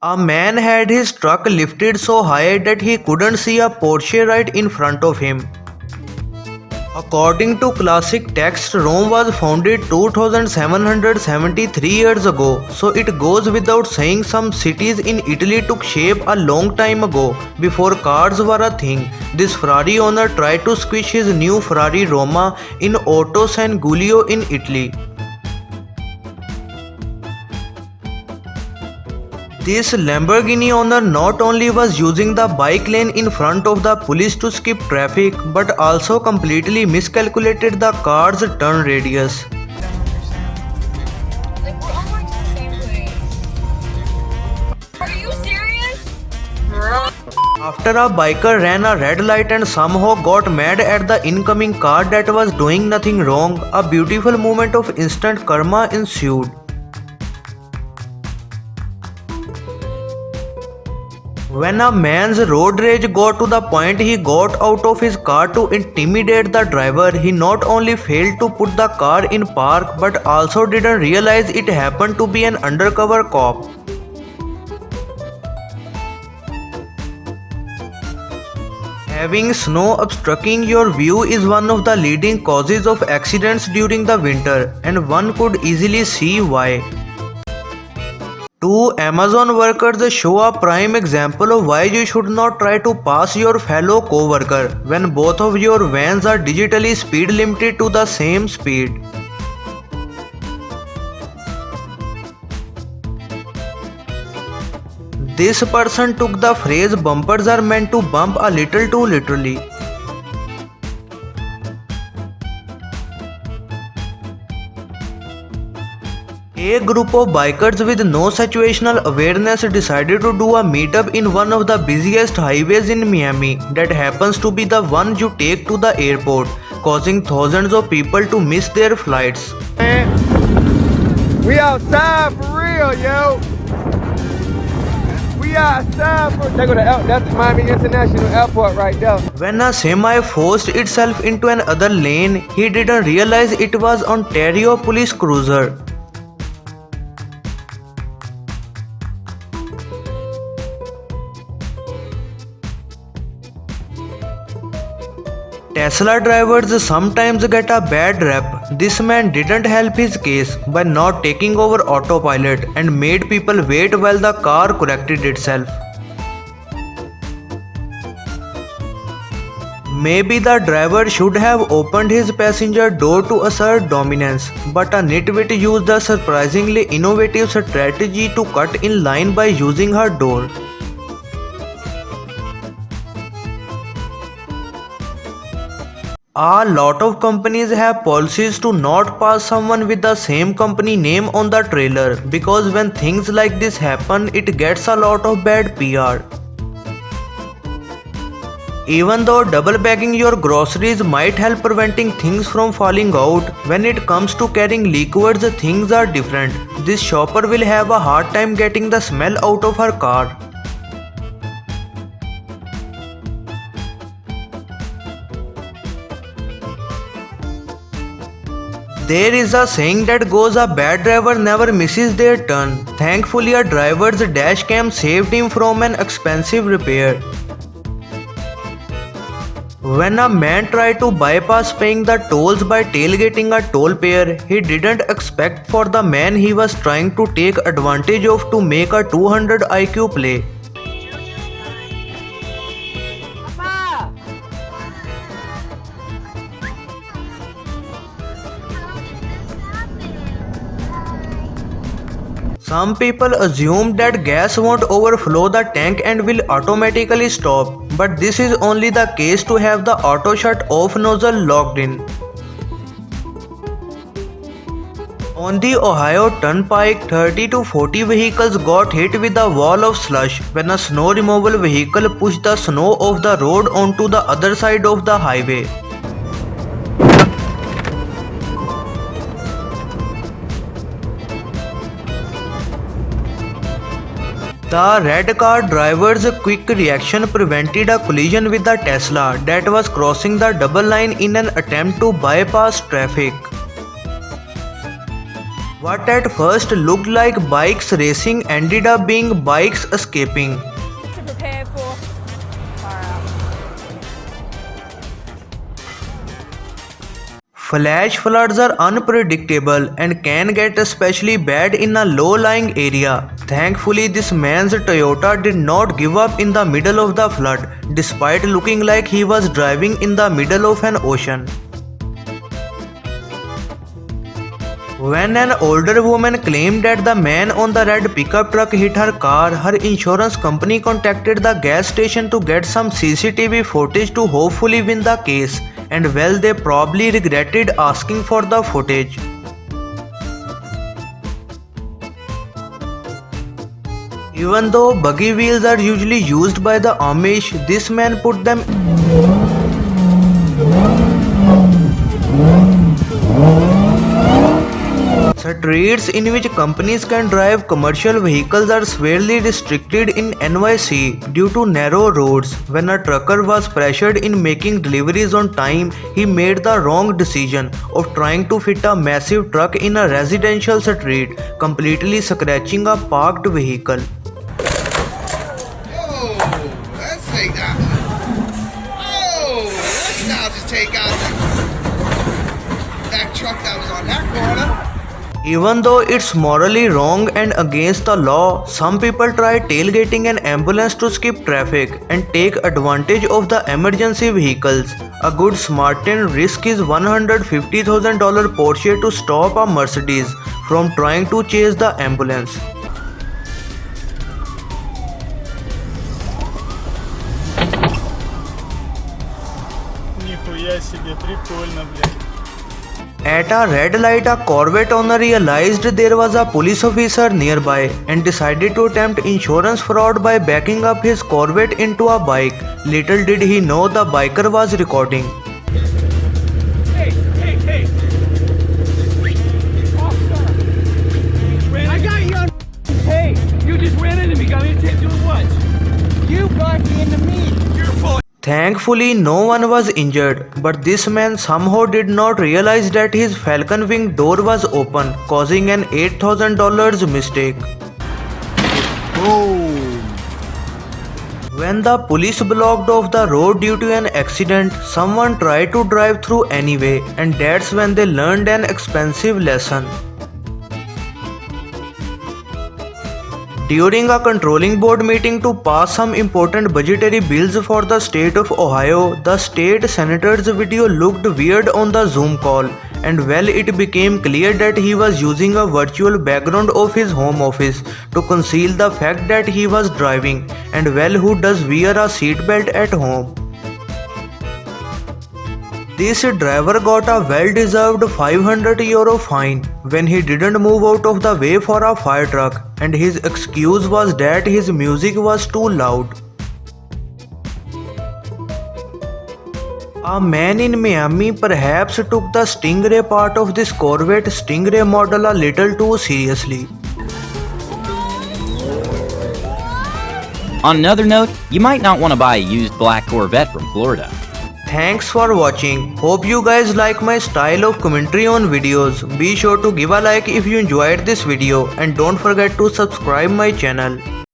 A man had his truck lifted so high that he couldn't see a Porsche right in front of him. According to classic text, Rome was founded 2773 years ago, so it goes without saying some cities in Italy took shape a long time ago, before cars were a thing. This Ferrari owner tried to squish his new Ferrari Roma in Orto San Giulio in Italy. This Lamborghini owner not only was using the bike lane in front of the police to skip traffic, but also completely miscalculated the car's turn radius. Like, we're all going to the same place. Are you serious? After a biker ran a red light and somehow got mad at the incoming car that was doing nothing wrong, a beautiful moment of instant karma ensued. When a man's road rage got to the point he got out of his car to intimidate the driver, he not only failed to put the car in park but also didn't realize it happened to be an undercover cop. Having snow obstructing your view is one of the leading causes of accidents during the winter, and one could easily see why. Two Amazon workers show a prime example of why you should not try to pass your fellow co-worker when both of your vans are digitally speed limited to the same speed. This person took the phrase bumpers are meant to bump a little too literally. A group of bikers with no situational awareness decided to do a meetup in one of the busiest highways in Miami that happens to be the one you take to the airport, causing thousands of people to miss their flights. We outside for real, yo. We outside for. They go to that's the Miami International Airport right there. When a semi forced itself into another lane, he didn't realize it was Ontario police cruiser. Tesla drivers sometimes get a bad rep. This man didn't help his case by not taking over autopilot and made people wait while the car corrected itself. Maybe the driver should have opened his passenger door to assert dominance, but a nitwit used a surprisingly innovative strategy to cut in line by using her door. A lot of companies have policies to not pass someone with the same company name on the trailer because when things like this happen, it gets a lot of bad PR. Even though double bagging your groceries might help preventing things from falling out, when it comes to carrying liquids, things are different. This shopper will have a hard time getting the smell out of her car. There is a saying that goes a bad driver never misses their turn. Thankfully, a driver's dash cam saved him from an expensive repair. When a man tried to bypass paying the tolls by tailgating a toll payer, he didn't expect for the man he was trying to take advantage of to make a 200 IQ play. Some people assume that gas won't overflow the tank and will automatically stop, but this is only the case to have the auto shut off nozzle locked in. On the Ohio Turnpike, 30 to 40 vehicles got hit with a wall of slush when a snow removal vehicle pushed the snow off the road onto the other side of the highway. The red car driver's quick reaction prevented a collision with the Tesla that was crossing the double line in an attempt to bypass traffic. What at first looked like bikes racing ended up being bikes escaping. To prepare for far out. Flash floods are unpredictable and can get especially bad in a low-lying area. Thankfully, this man's Toyota did not give up in the middle of the flood, despite looking like he was driving in the middle of an ocean. When an older woman claimed that the man on the red pickup truck hit her car, her insurance company contacted the gas station to get some CCTV footage to hopefully win the case. And well, they probably regretted asking for the footage. Even though buggy wheels are usually used by the Amish, this man put them streets in which companies can drive commercial vehicles are severely restricted in NYC due to narrow roads. When a trucker was pressured in making deliveries on time, he made the wrong decision of trying to fit a massive truck in a residential street, completely scratching a parked vehicle. Oh, let's take that. Oh, let's now just take out that truck that was on that corner. Even though it's morally wrong and against the law, some people try tailgating an ambulance to skip traffic and take advantage of the emergency vehicles. A good Samaritan risked his $150,000 Porsche to stop a Mercedes from trying to chase the ambulance. Нихуя себе, прикольно, блядь. At a red light, a Corvette owner realized there was a police officer nearby and decided to attempt insurance fraud by backing up his Corvette into a bike. Little did he know the biker was recording. Hey! Officer! I got you on. Hey, you just ran into me. Got me a tip. Doing what? You got into me. You're full. Thankfully, no one was injured, but this man somehow did not realize that his Falcon Wing door was open, causing an $8,000 mistake. When the police blocked off the road due to an accident, someone tried to drive through anyway, and that's when they learned an expensive lesson. During a controlling board meeting to pass some important budgetary bills for the state of Ohio, the state senator's video looked weird on the Zoom call, and well, it became clear that he was using a virtual background of his home office to conceal the fact that he was driving, and well, who does wear a seatbelt at home? This driver got a well-deserved €500 fine when he didn't move out of the way for a fire truck, and his excuse was that his music was too loud. A man in Miami perhaps took the Stingray part of this Corvette Stingray model a little too seriously. On another note, you might not want to buy a used black Corvette from Florida. Thanks for watching. Hope you guys like my style of commentary on videos. Be sure to give a like if you enjoyed this video and don't forget to subscribe my channel.